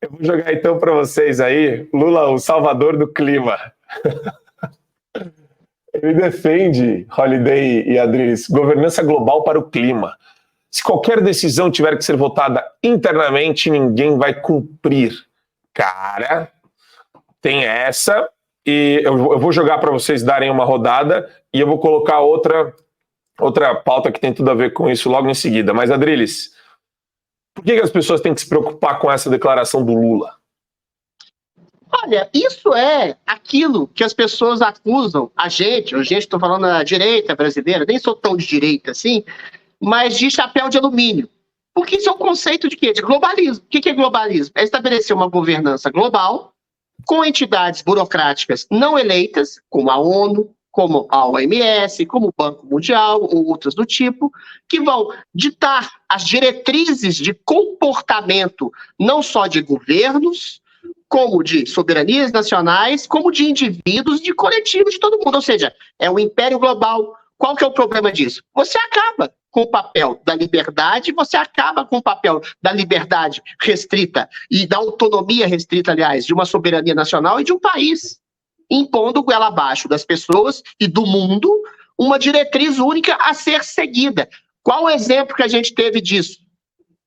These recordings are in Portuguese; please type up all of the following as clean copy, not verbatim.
Eu vou jogar então para vocês aí, Lula, o salvador do clima. Ele defende, Holiday e Adriles, governança global para o clima. Se qualquer decisão tiver que ser votada internamente, ninguém vai cumprir. Cara, tem essa, e eu vou jogar para vocês darem uma rodada, e eu vou colocar outra pauta que tem tudo a ver com isso logo em seguida. Mas, Adriles, por que as pessoas têm que se preocupar com essa declaração do Lula? Olha, isso é aquilo que as pessoas acusam a gente, estou falando da direita brasileira, nem sou tão de direita assim, mas de chapéu de alumínio. Porque isso é um conceito de quê? De globalismo. O que é globalismo? É estabelecer uma governança global com entidades burocráticas não eleitas, como a ONU, como a OMS, como o Banco Mundial, ou outras do tipo, que vão ditar as diretrizes de comportamento não só de governos, como de soberanias nacionais, como de indivíduos, de coletivos, de todo mundo. Ou seja, é um império global. Qual que é o problema disso? Você acaba com o papel da liberdade, você acaba com o papel da liberdade restrita e da autonomia restrita, aliás, de uma soberania nacional e de um país, impondo goela abaixo das pessoas e do mundo uma diretriz única a ser seguida. Qual o exemplo que a gente teve disso?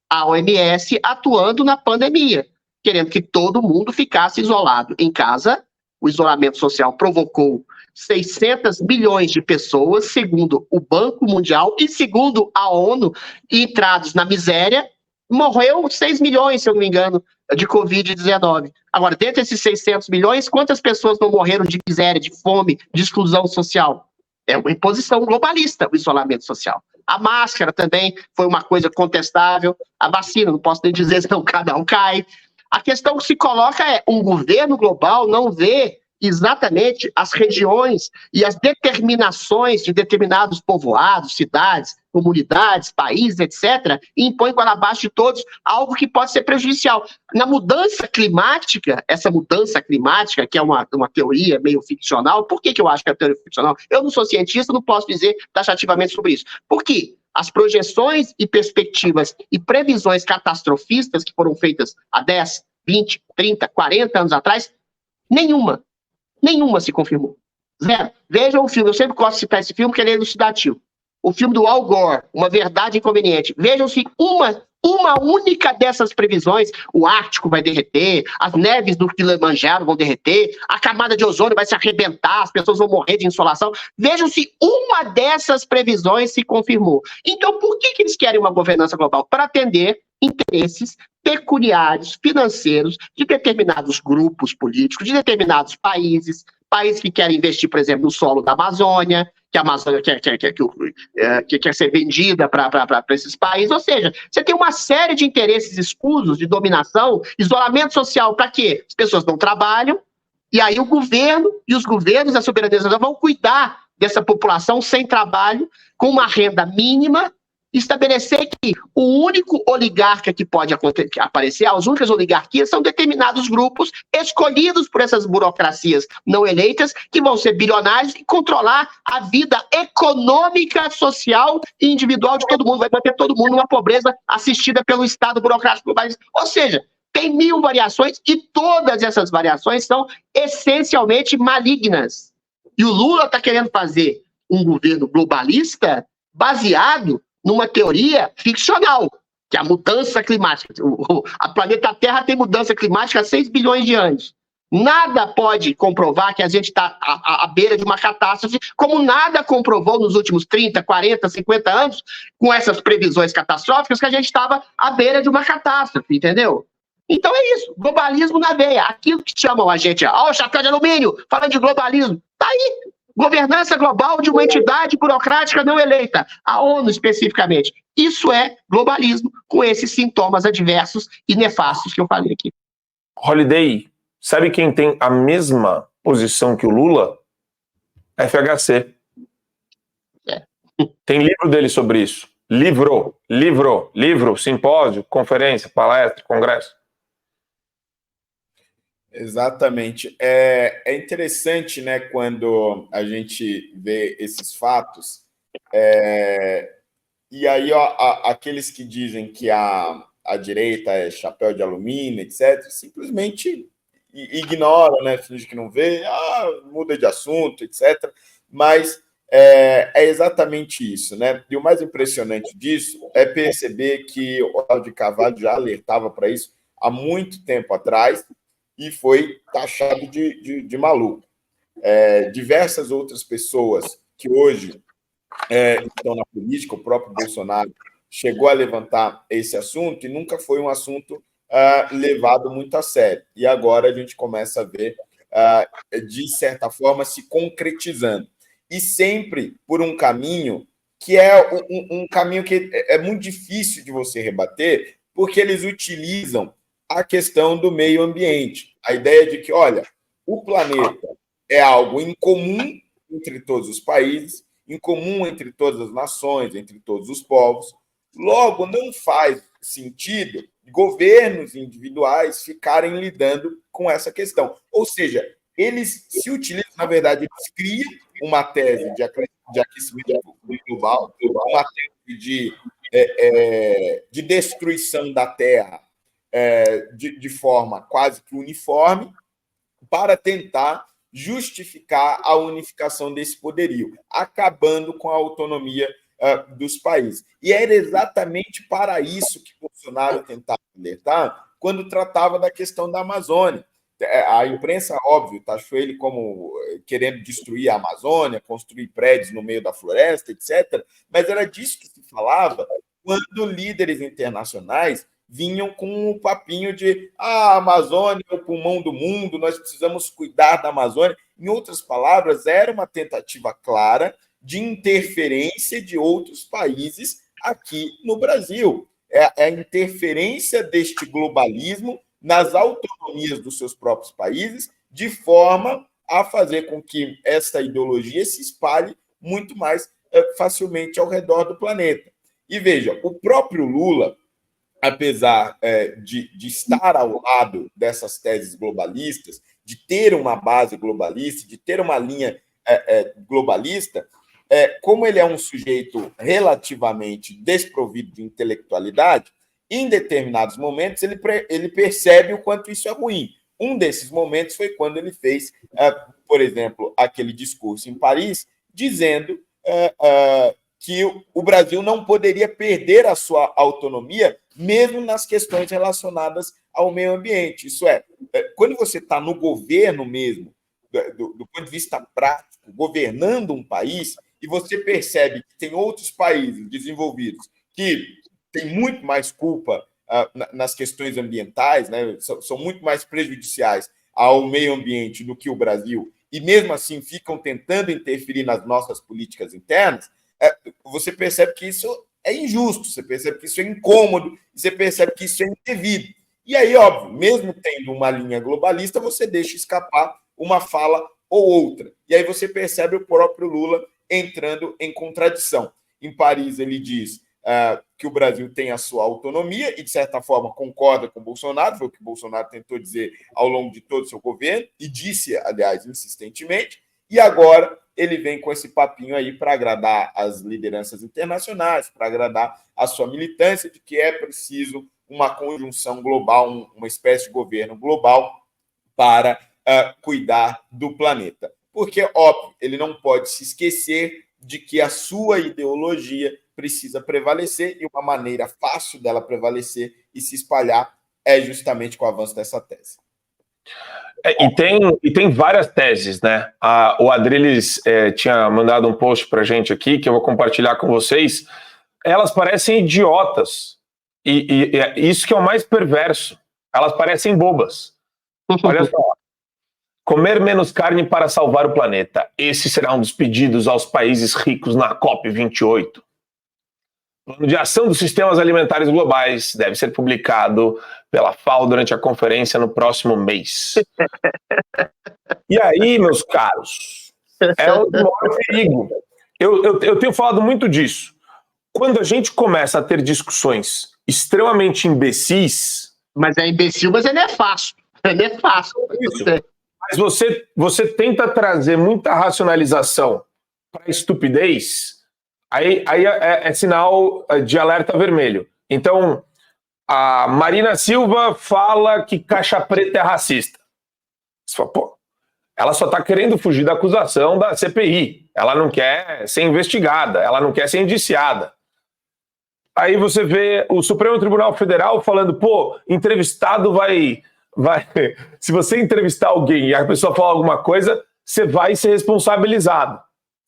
A OMS atuando na pandemia, querendo que todo mundo ficasse isolado em casa. O isolamento social provocou 600 milhões de pessoas, segundo o Banco Mundial e segundo a ONU, entrados na miséria. Morreu 6 milhões, se eu não me engano, de Covid-19. Agora, dentre esses 600 milhões, quantas pessoas não morreram de miséria, de fome, de exclusão social? É uma imposição globalista, o isolamento social. A máscara também foi uma coisa contestável. A vacina, não posso nem dizer se não cada um cai. A questão que se coloca é um governo global não vê exatamente as regiões e as determinações de determinados povoados, cidades, comunidades, países, etc., e impõe para abaixo de todos algo que pode ser prejudicial. Na mudança climática, essa mudança climática, que é uma teoria meio ficcional, por que eu acho que é teoria ficcional? Eu não sou cientista, não posso dizer taxativamente sobre isso. Por quê? As projeções e perspectivas e previsões catastrofistas que foram feitas há 10, 20, 30, 40 anos atrás, nenhuma se confirmou. Zero. Vejam o filme, eu sempre gosto de citar esse filme, porque ele é elucidativo. O filme do Al Gore, Uma Verdade Inconveniente. Vejam se uma única dessas previsões, o Ártico vai derreter, as neves do Kilimanjaro vão derreter, a camada de ozônio vai se arrebentar, as pessoas vão morrer de insolação. Vejam se uma dessas previsões se confirmou. Então, por que eles querem uma governança global? Para atender interesses pecuniários, financeiros, de determinados grupos políticos, de determinados países que querem investir, por exemplo, no solo da Amazônia, que a Amazônia quer ser vendida para esses países. Ou seja, você tem uma série de interesses escusos, de dominação, isolamento social, para quê? As pessoas não trabalham, e aí o governo e os governos da soberania nacional vão cuidar dessa população sem trabalho, com uma renda mínima, estabelecer que o único oligarca que pode aparecer, as únicas oligarquias são determinados grupos escolhidos por essas burocracias não eleitas, que vão ser bilionários e controlar a vida econômica, social e individual de todo mundo, vai manter todo mundo numa pobreza assistida pelo Estado burocrático globalista. Ou seja, tem 1000 variações e todas essas variações são essencialmente malignas. E o Lula está querendo fazer um governo globalista baseado numa teoria ficcional, que é a mudança climática. A planeta Terra tem mudança climática há 6 bilhões de anos. Nada pode comprovar que a gente está à beira de uma catástrofe, como nada comprovou nos últimos 30, 40, 50 anos, com essas previsões catastróficas, que a gente estava à beira de uma catástrofe, entendeu? Então é isso, globalismo na veia. Aquilo que chamam a gente, ó, o chapéu de alumínio, falando de globalismo, tá aí. Governança global de uma entidade burocrática não eleita, a ONU especificamente. Isso é globalismo, com esses sintomas adversos e nefastos que eu falei aqui. Holiday, sabe quem tem a mesma posição que o Lula? FHC. É. Tem livro dele sobre isso. Livro, simpósio, conferência, palestra, congresso. Exatamente. É interessante, né, quando a gente vê esses fatos, e aí ó, aqueles que dizem que a a direita é chapéu de alumínio, etc., simplesmente ignora, né? Finge que não vê, muda de assunto, etc. Mas é exatamente isso, né? E o mais impressionante disso é perceber que o Olavo de Carvalho já alertava para isso há muito tempo atrás e foi taxado de maluco. Diversas outras pessoas que hoje estão na política, o próprio Bolsonaro chegou a levantar esse assunto e nunca foi um assunto levado muito a sério. E agora a gente começa a ver, de certa forma, se concretizando. E sempre por um caminho que é um caminho que é muito difícil de você rebater, porque eles utilizam a questão do meio ambiente. A ideia de que, olha, o planeta é algo em comum entre todos os países, em comum entre todas as nações, entre todos os povos. Logo, não faz sentido governos individuais ficarem lidando com essa questão. Ou seja, eles se utilizam, na verdade, eles criam uma tese de aquecimento global, uma tese de destruição da Terra de forma quase que uniforme, para tentar justificar a unificação desse poderio, acabando com a autonomia dos países. E era exatamente para isso que Bolsonaro tentava alertar quando tratava da questão da Amazônia. A imprensa, óbvio, taxou ele como querendo destruir a Amazônia, construir prédios no meio da floresta, etc. Mas era disso que se falava quando líderes internacionais vinham com o papinho de a Amazônia é o pulmão do mundo, nós precisamos cuidar da Amazônia. Em outras palavras, era uma tentativa clara de interferência de outros países aqui no Brasil. É a interferência deste globalismo nas autonomias dos seus próprios países, de forma a fazer com que essa ideologia se espalhe muito mais facilmente ao redor do planeta. E veja, o próprio Lula, apesar de estar ao lado dessas teses globalistas, de ter uma base globalista, de ter uma linha globalista, como ele é um sujeito relativamente desprovido de intelectualidade, em determinados momentos ele percebe o quanto isso é ruim. Um desses momentos foi quando ele fez, por exemplo, aquele discurso em Paris, dizendo que o Brasil não poderia perder a sua autonomia, mesmo nas questões relacionadas ao meio ambiente. Isso quando você está no governo mesmo, do ponto de vista prático, governando um país, e você percebe que tem outros países desenvolvidos que têm muito mais culpa nas questões ambientais, né, são muito mais prejudiciais ao meio ambiente do que o Brasil, e mesmo assim ficam tentando interferir nas nossas políticas internas, você percebe que isso é injusto, você percebe que isso é incômodo, você percebe que isso é indevido. E aí, óbvio, mesmo tendo uma linha globalista, você deixa escapar uma fala ou outra. E aí você percebe o próprio Lula entrando em contradição. Em Paris, ele diz que o Brasil tem a sua autonomia e, de certa forma, concorda com o Bolsonaro, foi o que o Bolsonaro tentou dizer ao longo de todo o seu governo, e disse, aliás, insistentemente, e agora ele vem com esse papinho aí para agradar as lideranças internacionais, para agradar a sua militância de que é preciso uma conjunção global, uma espécie de governo global para cuidar do planeta. Porque, óbvio, ele não pode se esquecer de que a sua ideologia precisa prevalecer e uma maneira fácil dela prevalecer e se espalhar é justamente com o avanço dessa tese. E tem várias teses, né? O Adriles tinha mandado um post pra gente aqui, que eu vou compartilhar com vocês. Elas parecem idiotas. E isso que é o mais perverso. Elas parecem bobas. Olha só. Comer menos carne para salvar o planeta. Esse será um dos pedidos aos países ricos na COP28. O Plano de Ação dos Sistemas Alimentares Globais deve ser publicado pela FAO durante a conferência no próximo mês. E aí, meus caros, é o maior perigo. Eu tenho falado muito disso. Quando a gente começa a ter discussões extremamente imbecis... Mas é imbecil, mas ele é fácil. Ele é fácil. Mas você tenta trazer muita racionalização para a estupidez, aí é sinal de alerta vermelho. Então, A Marina Silva fala que caixa preta é racista. Você fala, pô, ela só está querendo fugir da acusação da CPI. Ela não quer ser investigada, ela não quer ser indiciada. Aí você vê o Supremo Tribunal Federal falando, pô, entrevistado vai... Se você entrevistar alguém e a pessoa falar alguma coisa, você vai ser responsabilizado.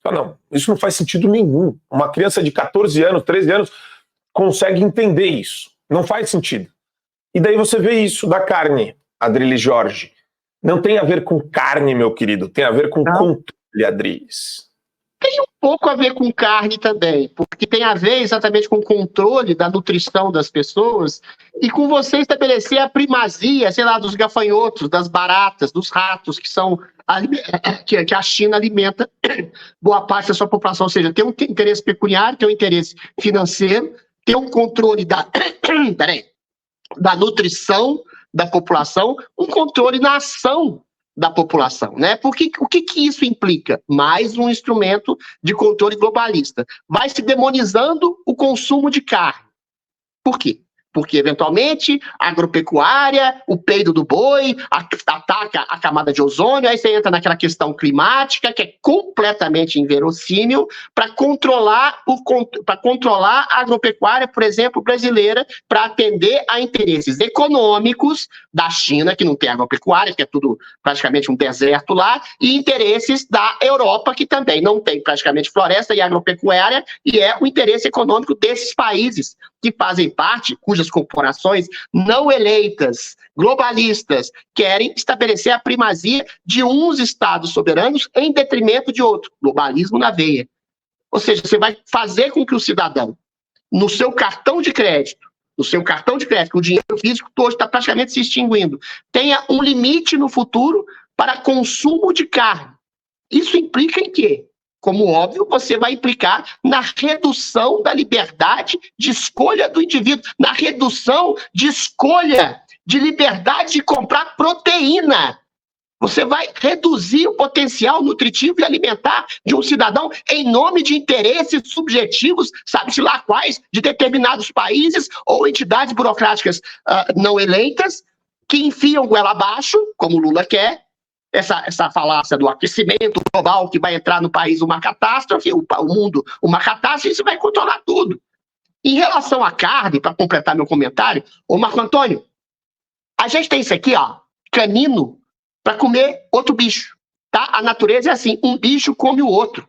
Não, isso não faz sentido nenhum. Uma criança de 14 anos, 13 anos, consegue entender isso. Não faz sentido. E daí você vê isso da carne, Adriles Jorge. Não tem a ver com carne, meu querido, tem a ver com controle, Adriles. Tem um pouco a ver com carne também, porque tem a ver exatamente com o controle da nutrição das pessoas e com você estabelecer a primazia, sei lá, dos gafanhotos, das baratas, dos ratos, que a China alimenta boa parte da sua população. Ou seja, tem um interesse pecuniário, tem um interesse financeiro, tem um controle da nutrição da população, um controle na ação da população, né? Porque o que isso implica? Mais um instrumento de controle globalista. Vai se demonizando o consumo de carne. Por quê? Porque, eventualmente, a agropecuária, o peido do boi, ataca a camada de ozônio, aí você entra naquela questão climática, que é completamente inverossímil, para controlar a agropecuária, por exemplo, brasileira, para atender a interesses econômicos da China, que não tem agropecuária, que é tudo praticamente um deserto lá, e interesses da Europa, que também não tem praticamente floresta e agropecuária, e é o interesse econômico desses países que fazem parte, cujas corporações não eleitas, globalistas, querem estabelecer a primazia de uns estados soberanos em detrimento de outros. Globalismo na veia. Ou seja, você vai fazer com que o cidadão, no seu cartão de crédito, que o dinheiro físico hoje está praticamente se extinguindo, tenha um limite no futuro para consumo de carne. Isso implica em quê? Como óbvio, você vai implicar na redução da liberdade de escolha do indivíduo, na redução de escolha, de liberdade de comprar proteína. Você vai reduzir o potencial nutritivo e alimentar de um cidadão em nome de interesses subjetivos, sabe-se lá quais, de determinados países ou entidades burocráticas não eleitas, que enfiam goela abaixo, como Lula quer, essa falácia do aquecimento global que vai entrar no país uma catástrofe, o mundo uma catástrofe, isso vai controlar tudo. Em relação à carne, para completar meu comentário, ô Marco Antônio, a gente tem isso aqui, ó, canino, para comer outro bicho, tá? A natureza é assim, um bicho come o outro.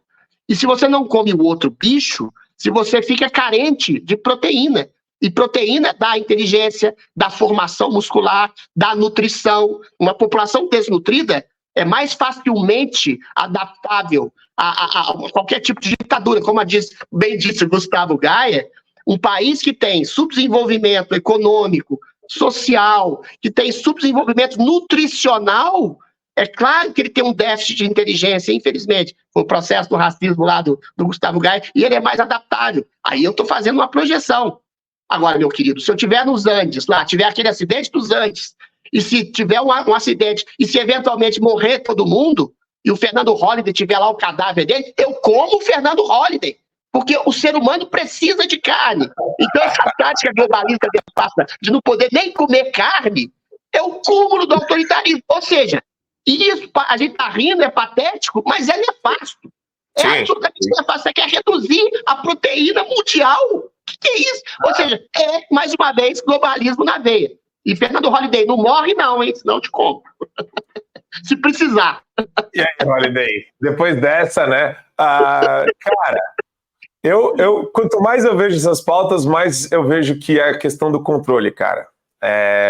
E se você não come o outro bicho, se você fica carente de proteína, e proteína dá inteligência, dá formação muscular, dá nutrição. Uma população desnutrida é mais facilmente adaptável a qualquer tipo de ditadura. Como bem disse Gustavo Gaia, um país que tem subdesenvolvimento econômico, social, que tem subdesenvolvimento nutricional, é claro que ele tem um déficit de inteligência, infelizmente. Foi o processo do racismo lá do Gustavo Gaia, e ele é mais adaptável. Aí eu estou fazendo uma projeção. Agora, meu querido, se eu estiver nos Andes, lá, tiver aquele acidente dos Andes, e se tiver um acidente, e se eventualmente morrer todo mundo, e o Fernando Holliday tiver lá o cadáver dele, eu como o Fernando Holliday, porque o ser humano precisa de carne. Então, essa tática globalista de não poder nem comer carne é o cúmulo do autoritarismo. Ou seja, isso, a gente está rindo, é patético, mas é nefasto. É absolutamente nefasto. Você quer reduzir a proteína mundial. O que é isso? Ou seja, é, mais uma vez, globalismo na veia. E Fernando Holliday, não morre não, hein? Senão eu te compro. Se precisar. E aí, Holliday? Depois dessa, né? Cara, quanto mais eu vejo essas pautas, mais eu vejo que é a questão do controle, cara.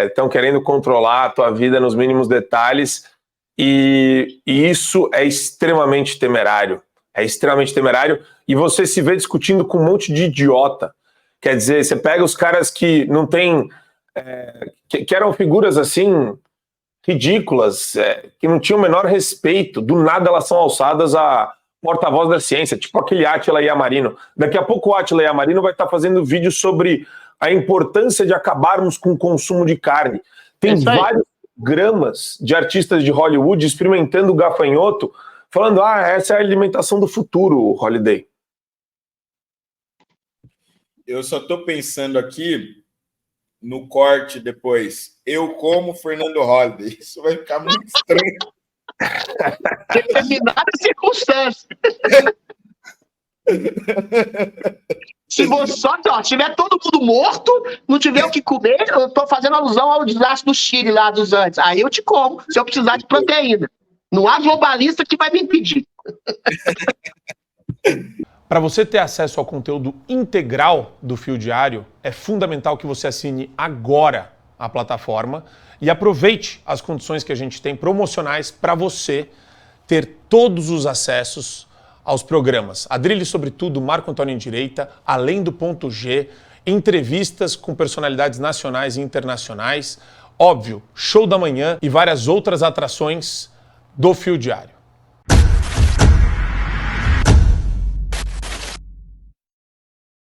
Estão querendo controlar a tua vida nos mínimos detalhes e isso é extremamente temerário. É extremamente temerário e você se vê discutindo com um monte de idiota. Quer dizer, você pega os caras que não têm... que eram figuras assim ridículas, que não tinham o menor respeito, do nada elas são alçadas a porta-voz da ciência, tipo aquele Átila Yamarino. Daqui a pouco o Átila Yamarino vai estar fazendo vídeo sobre a importância de acabarmos com o consumo de carne. Tem vários gramas de artistas de Hollywood experimentando gafanhoto, falando, essa é a alimentação do futuro, Eu só estou pensando aqui, no corte depois, eu como Fernando Holliday. Isso vai ficar muito estranho. Determinada circunstância. Se você só tiver todo mundo morto, não tiver o que comer, eu tô fazendo alusão ao desastre do Chile lá dos Andes. Aí eu te como, se eu precisar de proteína. Não há globalista que vai me impedir. Para você ter acesso ao conteúdo integral do Fio Diário, é fundamental que você assine agora a plataforma e aproveite as condições que a gente tem promocionais para você ter todos os acessos aos programas. Adrilho sobre tudo, Marco Antônio em Direita, Além do Ponto G, entrevistas com personalidades nacionais e internacionais, óbvio, Show da Manhã e várias outras atrações do Fio Diário.